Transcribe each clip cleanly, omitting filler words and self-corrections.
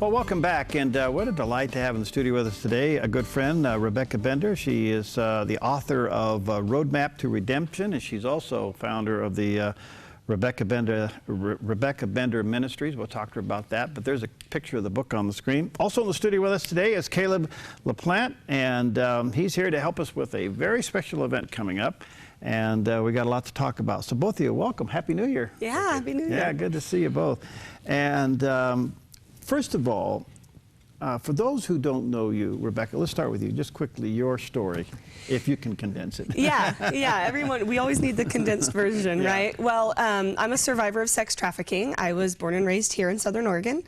Well, welcome back, and what a delight to have in the studio with us today a good friend, Rebecca Bender. She is the author of Roadmap to Redemption, and she's also founder of the Rebecca Bender Ministries. We'll talk to her about that, but there's a picture of the book on the screen. Also in the studio with us today is Caleb LaPante, and he's here to help us with a very special event coming up, and we got a lot to talk about. So both of you, welcome. Happy New Year. Yeah, Happy New Year. Yeah, good to see you both. And first of all, for those who don't know you, Rebecca, let's start with you. Just quickly, your story, if you can condense it. Yeah, everyone, we always need the condensed version, right? Well, I'm a survivor of sex trafficking. I was born and raised here in Southern Oregon,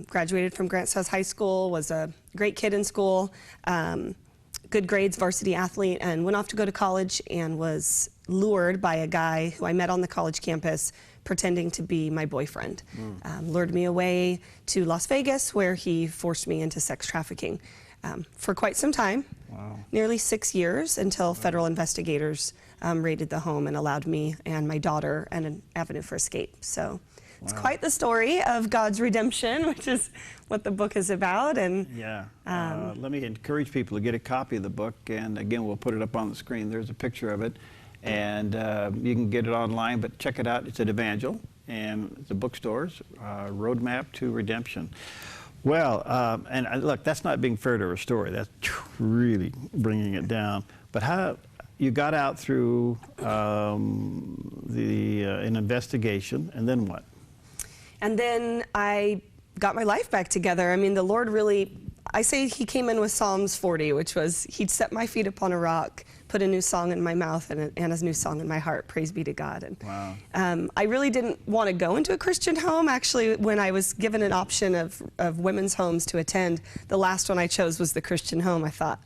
graduated from Grants Pass High School, was a great kid in school, good grades, varsity athlete, and went off to go to college and was lured by a guy who I met on the college campus pretending to be my boyfriend. Lured me away to Las Vegas, where he forced me into sex trafficking for quite some time, nearly 6 years, until federal investigators raided the home and allowed me and my daughter an avenue for escape. So it's quite the story of God's redemption, which is what the book is about. And let me encourage people to get a copy of the book, and again, we'll put it up on the screen. There's a picture of it. And you can get it online, but check it out. It's at Evangel and the bookstores, Roadmap to Redemption. Well, and look, that's not being fair to her story. That's really bringing it down. But how you got out through an investigation, and then what? And then I got my life back together. I mean, the Lord really, I say he came in with Psalms 40, which was, he'd set my feet upon a rock, put a new song in my mouth and a new song in my heart. Praise be to God. And I really didn't want to go into a Christian home. Actually, when I was given an option of women's homes to attend, the last one I chose was the Christian home. I thought,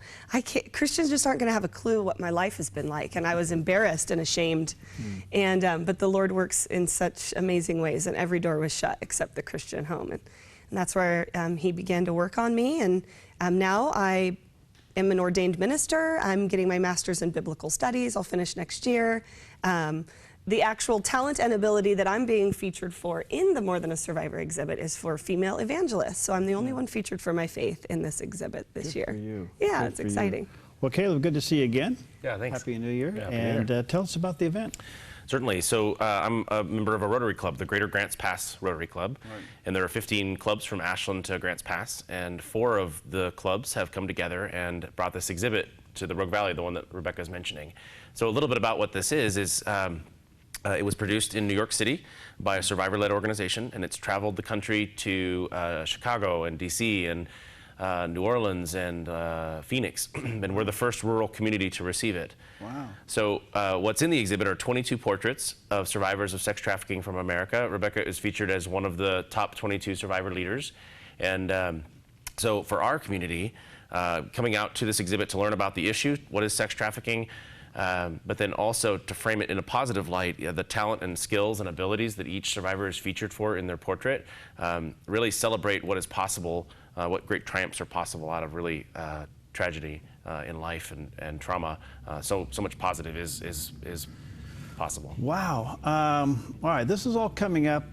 Christians just aren't going to have a clue what my life has been like. And I was embarrassed and ashamed. And but the Lord works in such amazing ways, and every door was shut except the Christian home. And that's where he began to work on me. And now I am an ordained minister. I'm getting my master's in biblical studies. I'll finish next year. The actual talent and ability that I'm being featured for in the More Than a Survivor exhibit is for female evangelists. So I'm the only one featured for my faith in this exhibit this year. Good for you. Yeah, Good it's exciting. Well, Caleb, good to see you again. Yeah, thanks. Happy New Year. Yeah, Happy and New Year. Tell us about the event. Certainly. So I'm a member of a Rotary club, the Greater Grants Pass Rotary Club. Right. And there are 15 clubs from Ashland to Grants Pass. And 4 of the clubs have come together and brought this exhibit to the Rogue Valley, the one that Rebecca is mentioning. So a little bit about what this is it was produced in New York City by a survivor-led organization, and it's traveled the country to Chicago and DC and New Orleans and Phoenix, and we're the first rural community to receive it. Wow. So what's in the exhibit are 22 portraits of survivors of sex trafficking from America. Rebecca is featured as one of the top 22 survivor leaders. And so for our community, coming out to this exhibit to learn about the issue, what is sex trafficking, but then also to frame it in a positive light, the talent and skills and abilities that each survivor is featured for in their portrait, really celebrate what is possible, what great triumphs are possible out of really tragedy in life and trauma. So much positive is possible. Wow. All right, this is all coming up.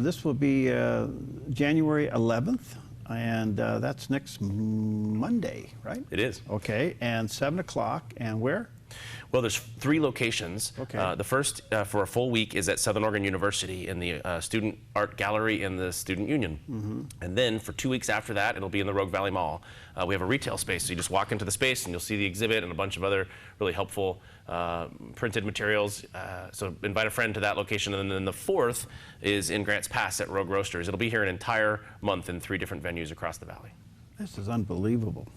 This will be January 11th, and that's next Monday, right? It is. Okay, and 7 o'clock, and where? Well, there's 3 locations. Okay. The first for a full week is at Southern Oregon University in the Student Art Gallery in the Student Union. And then for 2 weeks after that, it'll be in the Rogue Valley Mall. We have a retail space, so you just walk into the space and you'll see the exhibit and a bunch of other really helpful printed materials. So invite a friend to that location. And then the 4th is in Grants Pass at Rogue Roasters. It'll be here an entire month in 3 different venues across the valley. This is unbelievable.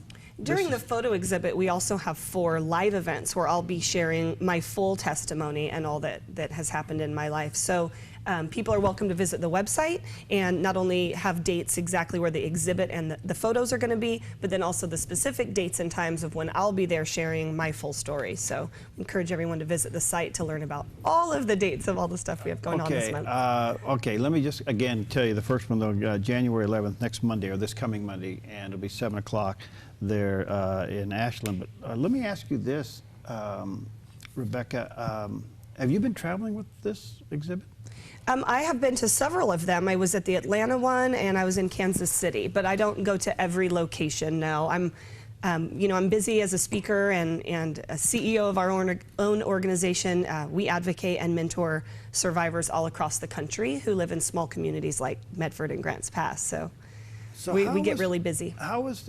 During the photo exhibit, we also have 4 live events where I'll be sharing my full testimony and all that has happened in my life. So people are welcome to visit the website and not only have dates exactly where the exhibit and the photos are going to be, but then also the specific dates and times of when I'll be there sharing my full story. So I encourage everyone to visit the site to learn about all of the dates of all the stuff we have going on this month. Okay, let me just again tell you the first one, though, January 11th, next Monday, or this coming Monday, and it'll be 7 o'clock there in Ashland. But let me ask you this, Rebecca, have you been traveling with this exhibit? I have been to several of them. I was at the Atlanta one and I was in Kansas City, but I don't go to every location, no. I'm busy as a speaker and a CEO of our own organization. We advocate and mentor survivors all across the country who live in small communities like Medford and Grants Pass. So we get really busy. How's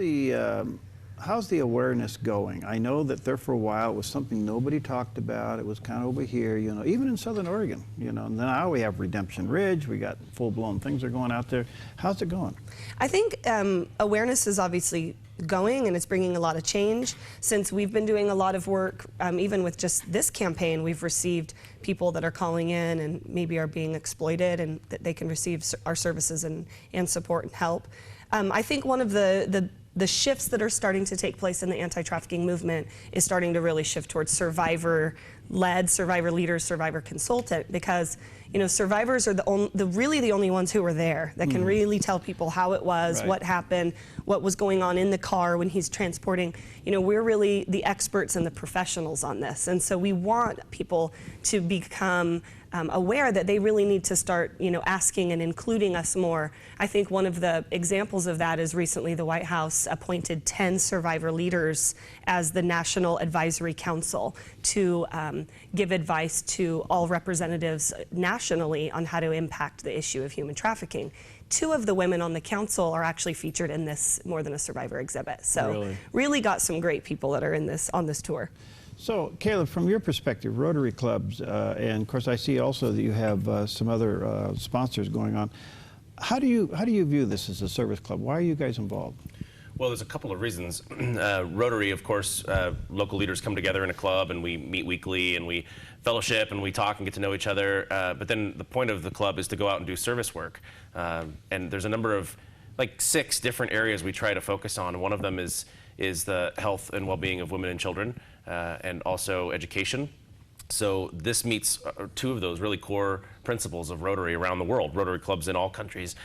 the awareness going? I know that there for a while it was something nobody talked about. It was kind of over here, even in Southern Oregon, And now we have Redemption Ridge. We got full-blown things are going out there. How's it going? I think awareness is obviously going, and it's bringing a lot of change. Since we've been doing a lot of work, even with just this campaign, we've received people that are calling in and maybe are being exploited, and that they can receive our services and support and help. I think one of the shifts that are starting to take place in the anti-trafficking movement is starting to really shift towards survivor-led, survivor leaders, survivor consultant, because survivors are really the only ones who are there that can really tell people how it was, right, what happened, what was going on in the car when he's transporting. We're really the experts and the professionals on this, and so we want people to become aware that they really need to start, asking and including us more. I think one of the examples of that is recently the White House appointed 10 survivor leaders as the National Advisory Council to give advice to all representatives nationally on how to impact the issue of human trafficking. 2 of the women on the council are actually featured in this More Than a Survivor exhibit. So really got some great people that are on this tour. So, Caleb, from your perspective, Rotary clubs, and of course I see also that you have some other sponsors going on. How do you view this as a service club? Why are you guys involved? Well, there's a couple of reasons. Rotary, of course, local leaders come together in a club and we meet weekly and we fellowship and we talk and get to know each other. But then the point of the club is to go out and do service work. And there's a number of, like 6 different areas we try to focus on. One of them is the health and well-being of women and children, and also education. So this meets 2 of those really core principles of Rotary around the world, Rotary clubs in all countries,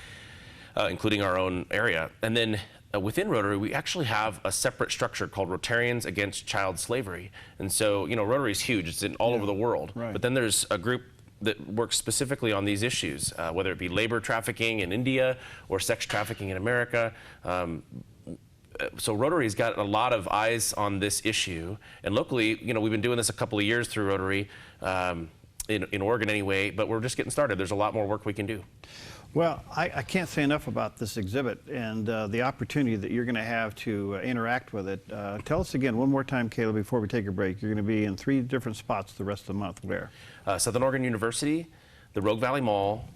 including our own area. And then within Rotary, we actually have a separate structure called Rotarians Against Child Slavery. And so, Rotary is huge. It's in all over the world. Right. But then there's a group that works specifically on these issues, whether it be labor trafficking in India or sex trafficking in America. So Rotary's got a lot of eyes on this issue, and locally, we've been doing this a couple of years through Rotary, in Oregon anyway, but we're just getting started. There's a lot more work we can do. Well, I can't say enough about this exhibit and the opportunity that you're going to have to interact with it. Tell us again one more time, Caleb, before we take a break. You're going to be in 3 different spots the rest of the month. Where? Southern Oregon University, the Rogue Valley Mall,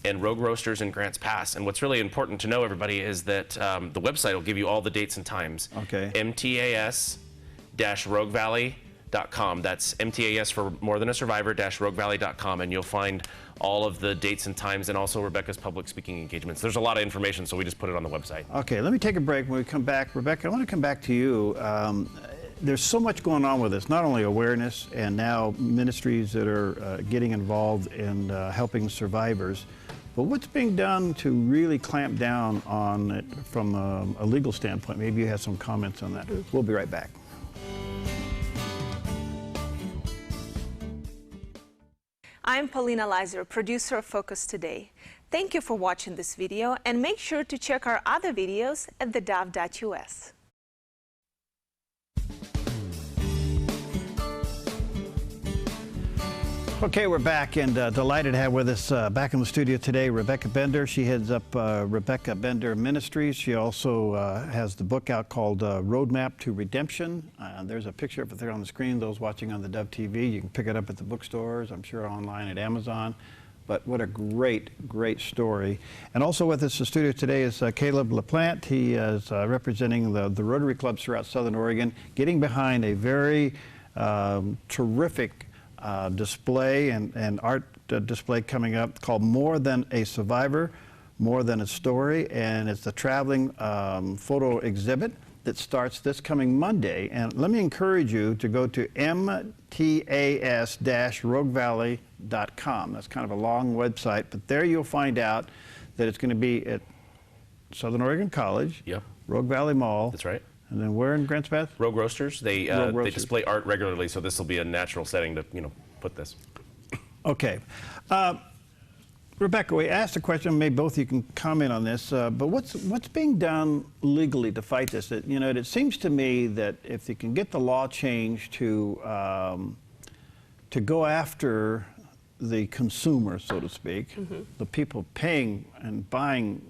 and Rogue Roasters in Grants Pass. And what's really important to know, everybody, is that the website will give you all the dates and times. Okay. MTAS-RogueValley.com. That's MTAS for More Than a Survivor-RogueValley.com, and you'll find all of the dates and times and also Rebecca's public speaking engagements. There's a lot of information, so we just put it on the website. Okay, let me take a break. When we come back, Rebecca, I want to come back to you. There's so much going on with this, not only awareness and now ministries that are getting involved in helping survivors, but what's being done to really clamp down on it from a legal standpoint? Maybe you have some comments on that. We'll be right back. I'm Paulina Leiser, producer of Focus Today. Thank you for watching this video, and make sure to check our other videos at theDove.us. Okay, we're back, and delighted to have with us back in the studio today Rebecca Bender. She heads up Rebecca Bender Ministries. She also has the book out called Roadmap to Redemption. There's a picture of it there on the screen. Those watching on the Dove TV, you can pick it up at the bookstores, I'm sure online at Amazon. But what a great, great story. And also with us in the studio today is Caleb LaPante. He is representing the Rotary clubs throughout Southern Oregon, getting behind a very terrific display and art display coming up called More Than a Survivor, More Than a Story, and it's a traveling photo exhibit that starts this coming Monday. And let me encourage you to go to mtas-roguevalley.com. That's kind of a long website, but there you'll find out that it's going to be at Southern Oregon College, Yep. Rogue Valley Mall. That's right. And then where in Grants Pass? Rogue Roasters. They display art regularly, so this will be a natural setting to put this. Okay. Rebecca, we asked a question, maybe both of you can comment on this, but what's being done legally to fight this? It seems to me that if you can get the law changed to go after the consumer, so to speak, the people paying and buying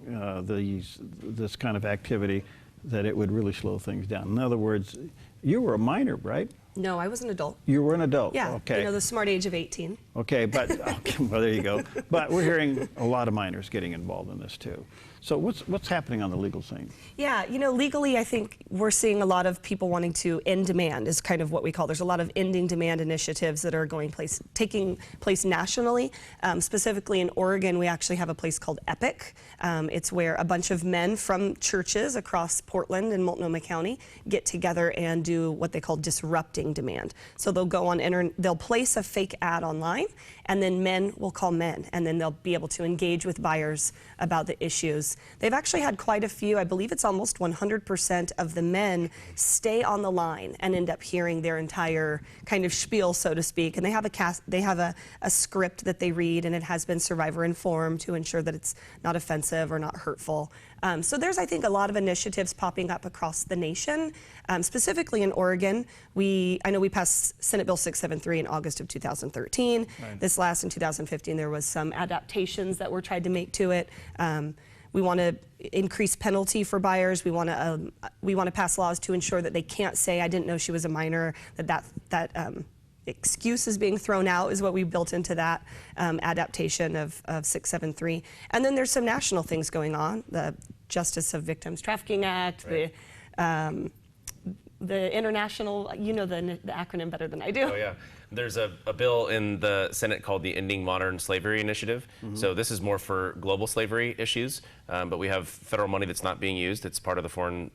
this kind of activity, that it would really slow things down. In other words, you were a minor, right? No, I was an adult. You were an adult? Yeah, okay. the smart age of 18. Okay, but okay, well, there you go. But we're hearing a lot of minors getting involved in this too. So what's happening on the legal scene? Yeah, legally, I think we're seeing a lot of people wanting to end demand is kind of what we call. There's a lot of ending demand initiatives that are taking place nationally. Specifically in Oregon, we actually have a place called EPIC. It's where a bunch of men from churches across Portland and Multnomah County get together and do what they call disrupting demand. So they'll go on they'll place a fake ad online, and then men will call men, and then they'll be able to engage with buyers about the issues. They've actually had quite a few, I believe it's almost 100% of the men stay on the line and end up hearing their entire kind of spiel, so to speak. And they have a script that they read, and it has been survivor informed to ensure that it's not offensive or not hurtful. So there's, I think, a lot of initiatives popping up across the nation. Specifically in Oregon, I know we passed Senate Bill 673 in August of 2013. Right. This last in 2015, there was some adaptations that were tried to make to it. We want to increase penalty for buyers. We want to pass laws to ensure that they can't say, "I didn't know she was a minor." That excuse is being thrown out is what we built into that adaptation of 673. And then there's some national things going on: the Justice of Victims Trafficking Act, right. the international. The acronym better than I do. Oh yeah. There's a bill in the Senate called the Ending Modern Slavery Initiative. So this is more for global slavery issues, but we have federal money that's not being used. It's part of the foreign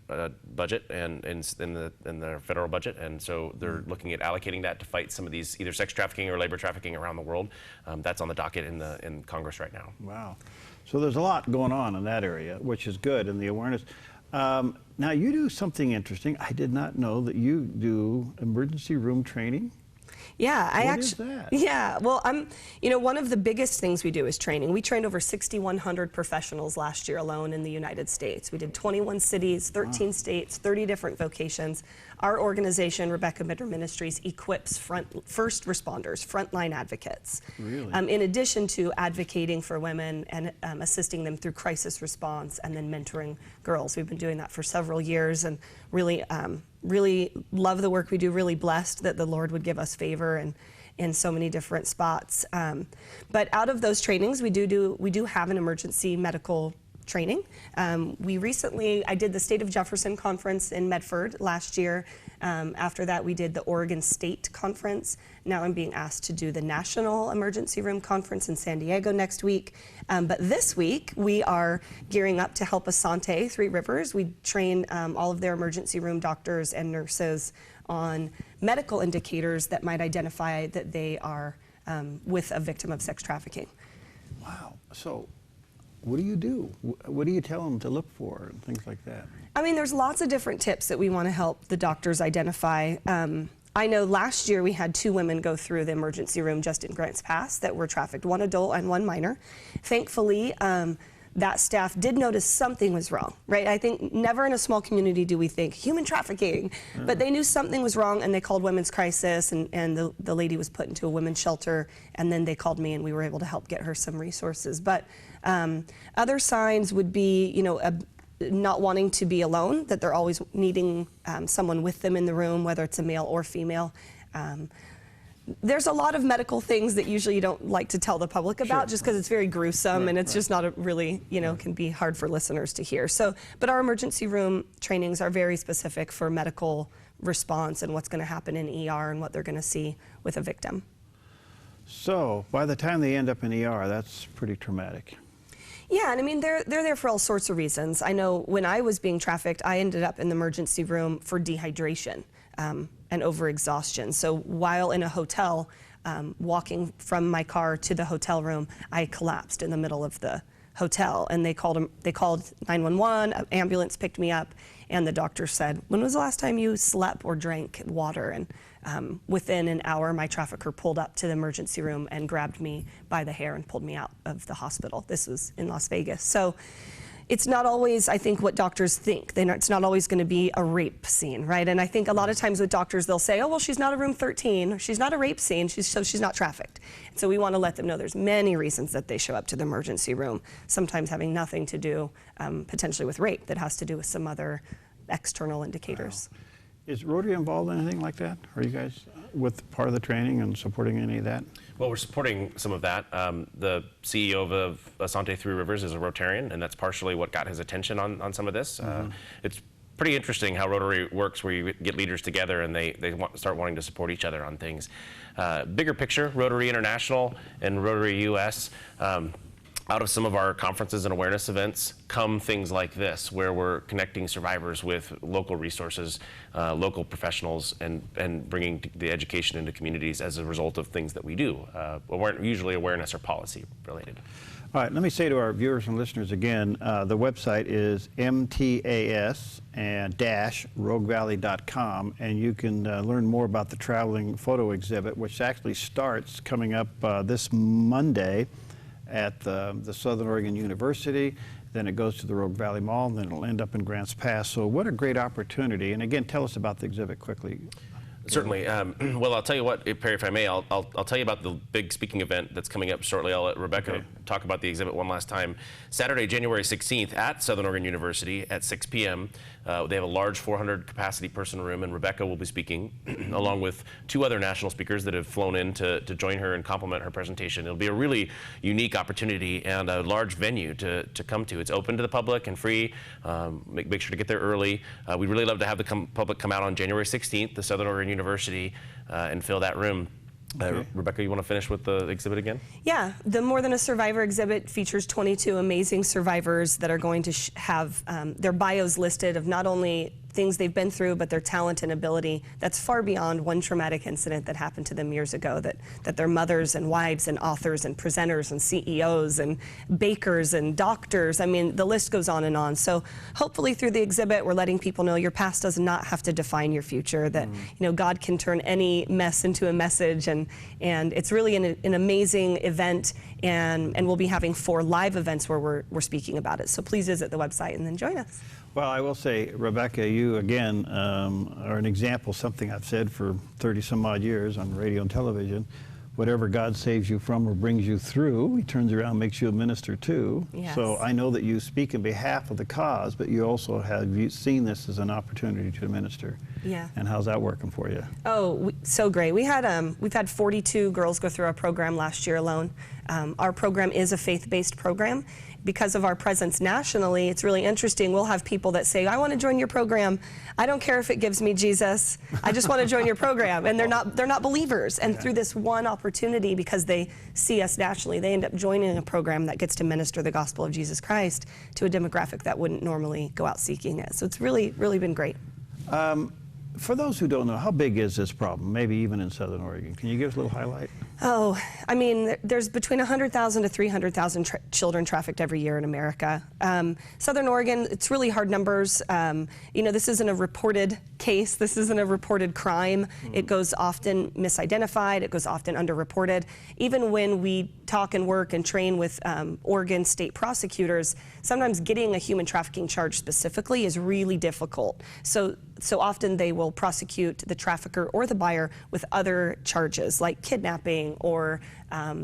budget and in the federal budget, and so they're looking at allocating that to fight some of these either sex trafficking or labor trafficking around the world. That's on the docket in Congress right now. Wow. So there's a lot going on in that area, which is good, and the awareness. Now you do something interesting. I did not know that you do emergency room training. Yeah, What is that? Yeah, well, one of the biggest things we do is training. We trained over 6,100 professionals last year alone in the United States. We did 21 cities, 13 states, 30 different vocations. Our organization, Rebecca Bender Ministries, equips first responders, frontline advocates. Really? In addition to advocating for women and assisting them through crisis response and then mentoring girls. We've been doing that for several years and really love the work we do, really blessed that the Lord would give us favor in so many different spots. But out of those trainings, we do have an emergency medical training. I did the State of Jefferson Conference in Medford last year. After that, we did the Oregon State Conference. Now I'm being asked to do the National Emergency Room Conference in San Diego next week. But this week, we are gearing up to help Asante, Three Rivers. We train all of their emergency room doctors and nurses on medical indicators that might identify that they are with a victim of sex trafficking. Wow. So what do you do? What do you tell them to look for and things like that? There's lots of different tips that we want to help the doctors identify. I know last year we had 2 women go through the emergency room just in Grants Pass that were trafficked, 1 adult and 1 minor. Thankfully, that staff did notice something was wrong, right? I think never in a small community do we think human trafficking, but they knew something was wrong and they called Women's Crisis and the lady was put into a women's shelter, and then they called me and we were able to help get her some resources. But other signs would be, not wanting to be alone, that they're always needing someone with them in the room, whether it's a male or female. There's a lot of medical things that usually you don't like to tell the public about, just because it's very gruesome and it's just not a really, can be hard for listeners to hear. So, but our emergency room trainings are very specific for medical response and what's going to happen in ER and what they're going to see with a victim. So by the time they end up in ER, that's pretty traumatic. Yeah, and they're there for all sorts of reasons. I know when I was being trafficked, I ended up in the emergency room for dehydration and overexhaustion. So while in a hotel, walking from my car to the hotel room, I collapsed in the middle of the hotel, and they called 911. An ambulance picked me up, and the doctor said, "When was the last time you slept or drank water?" And within an hour, my trafficker pulled up to the emergency room and grabbed me by the hair and pulled me out of the hospital. This was in Las Vegas. So it's not always, I think, what doctors think. It's not always going to be a rape scene, right? And I think a lot of times with doctors, they'll say, "Oh, well, she's not a room 13, or she's not a rape scene, so she's not trafficked." So we want to let them know there's many reasons that they show up to the emergency room, sometimes having nothing to do potentially with rape, that has to do with some other external indicators. Wow. Is Rotary involved in anything like that? Are you guys with part of the training and supporting any of that? Well, we're supporting some of that. The CEO of Asante Three Rivers is a Rotarian, and that's partially what got his attention on some of this. It's pretty interesting how Rotary works, where you get leaders together and they start wanting to support each other on things. Bigger picture, Rotary International and Rotary US, out of some of our conferences and awareness events come things like this, where we're connecting survivors with local resources, local professionals, and bringing the education into communities as a result of things that we do, usually awareness or policy related. All right, let me say to our viewers and listeners again, the website is mtas-roguevalley.com, and you can learn more about the traveling photo exhibit, which actually starts coming up this Monday at the Southern Oregon University. Then it goes to the Rogue Valley Mall, and then it'll end up in Grants Pass. So what a great opportunity. And again, tell us about the exhibit quickly. Certainly. Well, I'll tell you what, Perry, if I may, I'll tell you about the big speaking event that's coming up shortly. I'll let Rebecca talk about the exhibit one last time. Saturday, January 16th at Southern Oregon University at 6 p.m. They have a large 400 capacity person room, and Rebecca will be speaking along with two other national speakers that have flown in to join her and complement her presentation. It'll be a really unique opportunity and a large venue to come to. It's open to the public and free. Make sure to get there early. We'd really love to have the public come out on January 16th to Southern Oregon University and fill that room. Rebecca, you want to finish with the exhibit again? Yeah, the More Than a Survivor exhibit features 22 amazing survivors that are going to have their bios listed of not only things they've been through, but their talent and ability that's far beyond one traumatic incident that happened to them years ago, that they're mothers and wives and authors and presenters and CEOs and bakers and doctors. I mean, the list goes on and on. So hopefully through the exhibit, we're letting people know your past does not have to define your future, that God can turn any mess into a message, and it's really an amazing event, and we'll be having 4 live events where we're speaking about it. So please visit the website and then join us. Well, I will say, Rebecca, you again are an example, something I've said for 30 some odd years on radio and television. Whatever God saves you from or brings you through, He turns around and makes you a minister too. Yes. So I know that you speak in behalf of the cause, but you also have seen this as an opportunity to minister. Yeah. And how's that working for you? Oh, so great. We've had 42 girls go through our program last year alone. Our program is a faith-based program. Because of our presence nationally, it's really interesting. We'll have people that say, "I want to join your program. I don't care if it gives me Jesus. I just want to join your program." And they're not believers. And through this one opportunity, because they see us nationally, they end up joining a program that gets to minister the gospel of Jesus Christ to a demographic that wouldn't normally go out seeking it. So it's really, really been great. For those who don't know, how big is this problem, maybe even in Southern Oregon? Can you give us a little highlight? Oh, I mean, there's between 100,000 to 300,000 children trafficked every year in America. Southern Oregon, it's really hard numbers. This isn't a reported case. This isn't a reported crime. It goes often misidentified. It goes often underreported. Even when we talk and work and train with Oregon state prosecutors, sometimes getting a human trafficking charge specifically is really difficult. So often they will prosecute the trafficker or the buyer with other charges like kidnapping or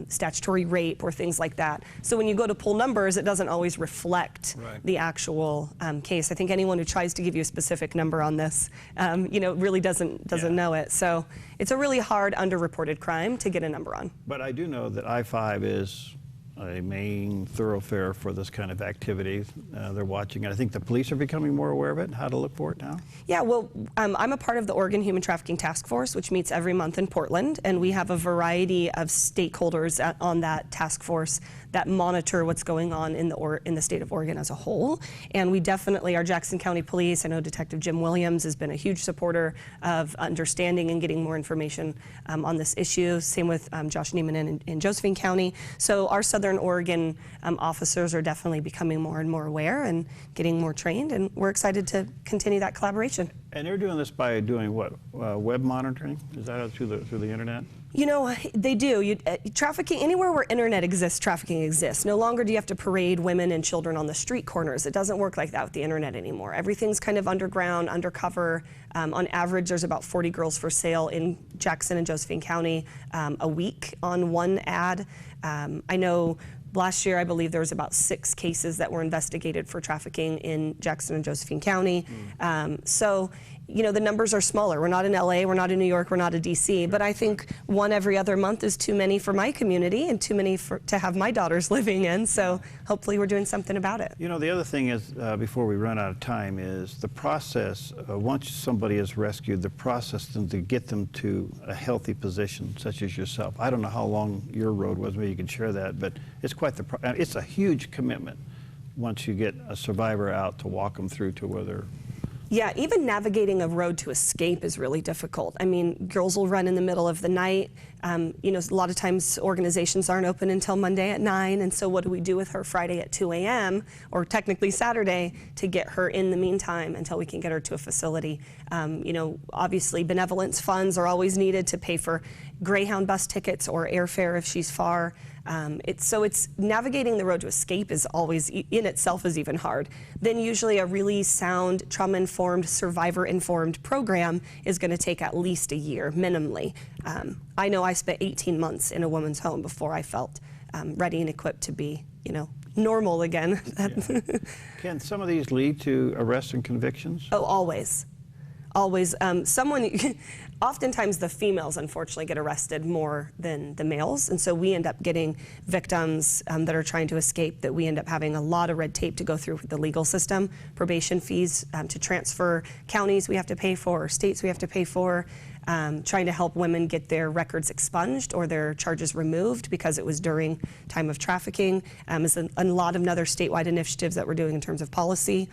statutory rape or things like that. So when you go to pull numbers, it doesn't always reflect the actual case. I think anyone who tries to give you a specific number on this, really doesn't know it. So it's a really hard underreported crime to get a number on. But I do know that I-5 is a main thoroughfare for this kind of activity. They're watching it. I think the police are becoming more aware of it and how to look for it now. Yeah, well, I'm a part of the Oregon Human Trafficking Task Force, which meets every month in Portland, and we have a variety of stakeholders on that task force that monitor what's going on in the state of Oregon as a whole. And we definitely, our Jackson County Police, I know Detective Jim Williams has been a huge supporter of understanding and getting more information on this issue. Same with Josh Neiman in Josephine County. So our Southern Southern Oregon officers are definitely becoming more and more aware and getting more trained, and we're excited to continue that collaboration. And they're doing this by doing what? Web monitoring? Is that through the internet? You know, they do. Trafficking, anywhere where internet exists, trafficking exists. No longer do you have to parade women and children on the street corners. It doesn't work like that with the internet anymore. Everything's kind of underground, undercover. On average, there's about 40 girls for sale in Jackson and Josephine County a week on one ad. I know last year, I believe there was about 6 cases that were investigated for trafficking in Jackson and Josephine County. So, you know, the numbers are smaller. We're not in LA, we're not in New York, we're not in DC, but I think one every other month is too many for my community and too many to have my daughters living in, so hopefully we're doing something about it. You know, the other thing is, before we run out of time, is the process, once somebody is rescued, the process to get them to a healthy position, such as yourself. I don't know how long your road was, maybe you can share that, but it's quite it's a huge commitment once you get a survivor out to walk them through to where they're... Yeah, even navigating a road to escape is really difficult. I mean, girls will run in the middle of the night. You know, a lot of times organizations aren't open until Monday at 9, and so what do we do with her Friday at 2 a.m., or technically Saturday, to get her in the meantime until we can get her to a facility? You know, obviously benevolence funds are always needed to pay for Greyhound bus tickets or airfare if she's far. It's navigating the road to escape is always in itself is even hard. Then usually a really sound, trauma-informed, survivor-informed program is going to take at least a year, minimally. I know I spent 18 months in a woman's home before I felt ready and equipped to be, you know, normal again. Yeah. Can some of these lead to arrests and convictions? Oh, always. Always. Oftentimes the females, unfortunately, get arrested more than the males, and so we end up getting victims that are trying to escape, that we end up having a lot of red tape to go through with the legal system, probation fees to transfer counties we have to pay for, or states we have to pay for, trying to help women get their records expunged or their charges removed because it was during time of trafficking. There's a lot of other statewide initiatives that we're doing in terms of policy.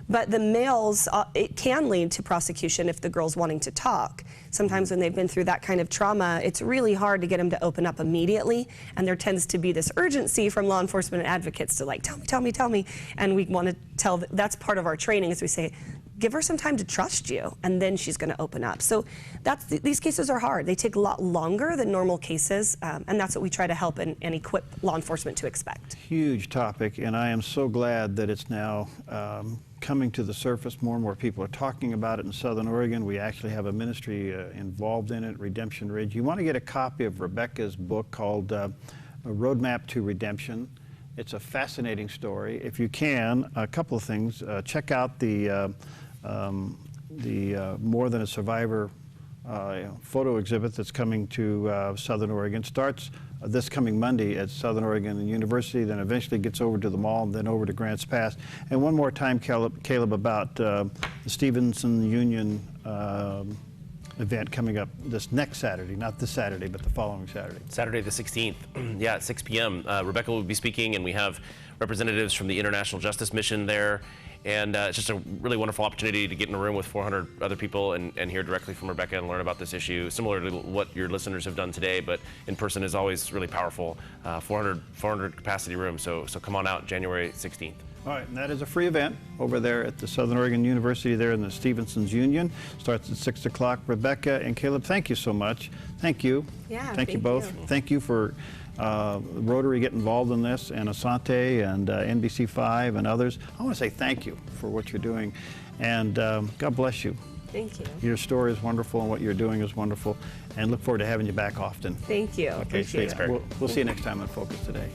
But the males, it can lead to prosecution if the girl's wanting to talk. Sometimes when they've been through that kind of trauma, it's really hard to get them to open up immediately, and there tends to be this urgency from law enforcement and advocates to like, tell me, tell me, tell me, and we want to tell, that's part of our training, is we say, give her some time to trust you, and then she's going to open up. So these cases are hard. They take a lot longer than normal cases, and that's what we try to help and equip law enforcement to expect. Huge topic, and I am so glad that it's now coming to the surface. More and more people are talking about it in Southern Oregon. We actually have a ministry involved in it, Redemption Ridge. You want to get a copy of Rebecca's book called A Roadmap to Redemption. It's a fascinating story. If you can, a couple of things. Check out the More Than a Survivor photo exhibit that's coming to Southern Oregon. Starts this coming Monday at Southern Oregon University, then eventually gets over to the mall, and then over to Grants Pass. And one more time, Caleb, about the Stevenson Union event coming up this next Saturday, not this Saturday, but the following Saturday. Saturday the 16th, yeah, at 6 p.m. Rebecca will be speaking, and we have representatives from the International Justice Mission there. And it's just a really wonderful opportunity to get in a room with 400 other people and hear directly from Rebecca and learn about this issue, similar to what your listeners have done today, but in person is always really powerful. 400 capacity room, so come on out January 16th. All right, and that is a free event over there at the Southern Oregon University there in the Stevenson's Union. Starts at 6 o'clock. Rebecca and Caleb, thank you so much. Thank you. Yeah, thank you both. Thank you for Rotary get involved in this, and Asante and NBC5 and others. I want to say thank you for what you're doing, and God bless you. Thank you. Your story is wonderful, and what you're doing is wonderful, and look forward to having you back often. Thank you. Okay, Appreciate it. We'll see you next time on Focus Today.